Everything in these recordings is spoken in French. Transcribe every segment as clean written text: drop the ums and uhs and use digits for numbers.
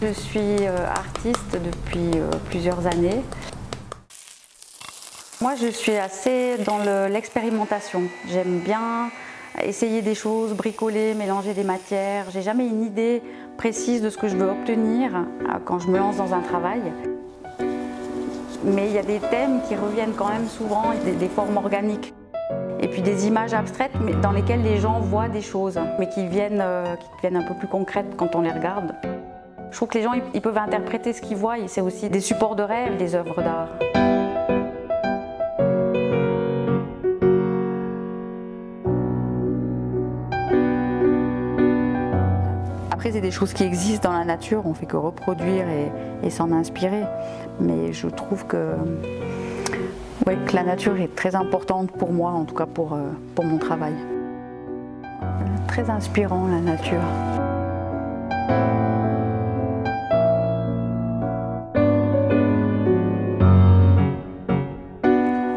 Je suis artiste depuis plusieurs années. Moi, je suis assez dans l'expérimentation. J'aime bien essayer des choses, bricoler, mélanger des matières. J'ai jamais une idée précise de ce que je veux obtenir quand je me lance dans un travail. Mais il y a des thèmes qui reviennent quand même souvent, des formes organiques. Et puis des images abstraites, mais dans lesquelles les gens voient des choses, mais qui deviennent un peu plus concrètes quand on les regarde. Je trouve que les gens ils peuvent interpréter ce qu'ils voient, et c'est aussi des supports de rêve, des œuvres d'art. Après, c'est des choses qui existent dans la nature, on ne fait que reproduire et s'en inspirer. Mais je trouve que la nature est très importante pour moi, en tout cas pour mon travail. Très inspirant, la nature.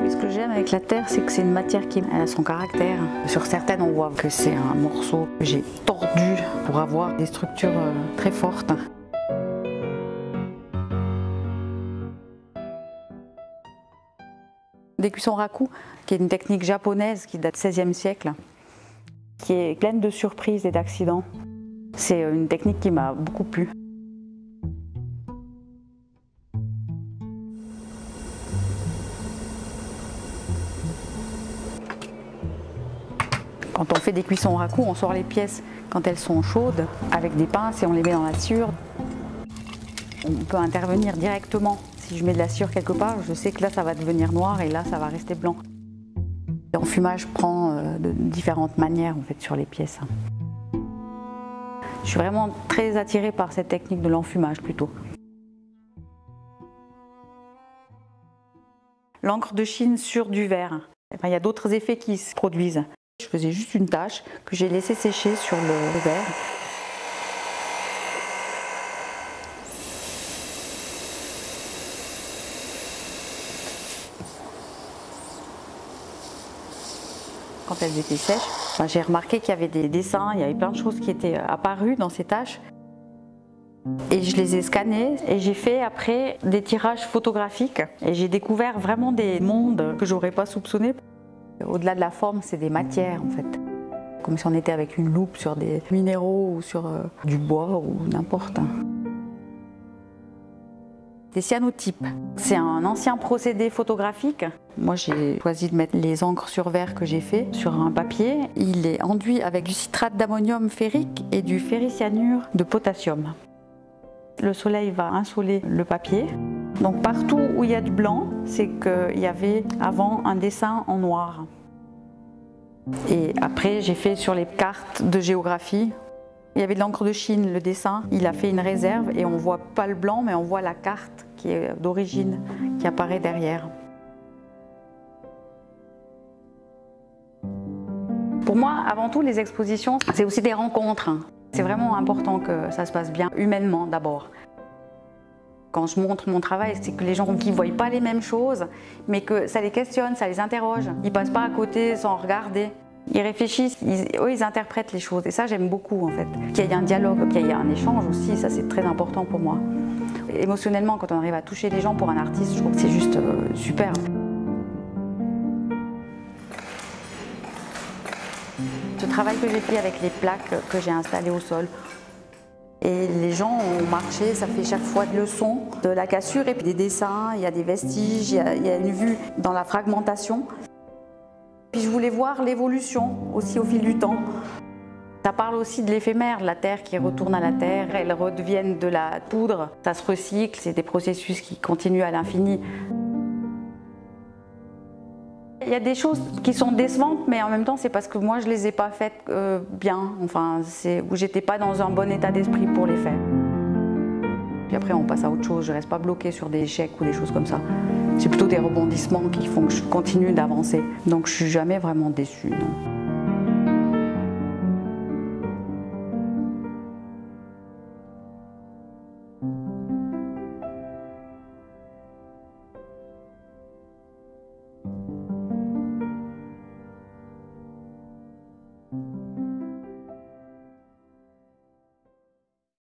Ce que j'aime avec la terre, c'est que c'est une matière qui a son caractère. Sur certaines, on voit que c'est un morceau que j'ai tordu pour avoir des structures très fortes. Des cuissons raku, qui est une technique japonaise qui date du XVIe siècle, qui est pleine de surprises et d'accidents. C'est une technique qui m'a beaucoup plu. Quand on fait des cuissons raku, on sort les pièces quand elles sont chaudes avec des pinces et on les met dans la sciure. On peut intervenir directement. Si je mets de la sciure quelque part, je sais que là ça va devenir noir et là ça va rester blanc. L'enfumage prend de différentes manières en fait sur les pièces. Je suis vraiment très attirée par cette technique de l'enfumage plutôt. L'encre de Chine sur du verre. Il y a d'autres effets qui se produisent. Je faisais juste une tache que j'ai laissée sécher sur le verre. Quand elles étaient sèches, j'ai remarqué qu'il y avait des dessins, il y avait plein de choses qui étaient apparues dans ces taches. Et je les ai scannées et j'ai fait après des tirages photographiques. Et j'ai découvert vraiment des mondes que j'aurais pas soupçonnés. Au-delà de la forme, c'est des matières en fait. Comme si on était avec une loupe sur des minéraux ou sur du bois ou n'importe. Des cyanotypes, c'est un ancien procédé photographique. Moi j'ai choisi de mettre les encres sur verre que j'ai fait sur un papier. Il est enduit avec du citrate d'ammonium ferrique et du ferricyanure de potassium. Le soleil va insoler le papier. Donc partout où il y a du blanc, c'est qu'il y avait avant un dessin en noir. Et après j'ai fait sur les cartes de géographie. Il y avait de l'encre de Chine, le dessin, il a fait une réserve et on voit pas le blanc mais on voit la carte qui est d'origine, qui apparaît derrière. Pour moi, avant tout, les expositions, c'est aussi des rencontres. C'est vraiment important que ça se passe bien, humainement d'abord. Quand je montre mon travail, c'est que les gens qui ne voient pas les mêmes choses, mais que ça les questionne, ça les interroge. Ils ne passent pas à côté sans regarder. Ils réfléchissent, ils interprètent les choses et ça j'aime beaucoup en fait. Qu'il y ait un dialogue, qu'il y ait un échange aussi, ça c'est très important pour moi. Émotionnellement, quand on arrive à toucher les gens pour un artiste, je trouve que c'est juste super. Ce travail que j'ai fait avec les plaques que j'ai installées au sol, et les gens ont marché, ça fait chaque fois le son de la cassure et puis des dessins, il y a des vestiges, il y a une vue dans la fragmentation. Puis je voulais voir l'évolution aussi au fil du temps. Ça parle aussi de l'éphémère, de la terre qui retourne à la terre, elles redeviennent de la poudre, ça se recycle, c'est des processus qui continuent à l'infini. Il y a des choses qui sont décevantes, mais en même temps c'est parce que moi je les ai pas faites bien, enfin où j'étais pas dans un bon état d'esprit pour les faire. Puis après on passe à autre chose, je reste pas bloquée sur des échecs ou des choses comme ça. C'est plutôt des rebondissements qui font que je continue d'avancer. Donc je suis jamais vraiment déçue, non.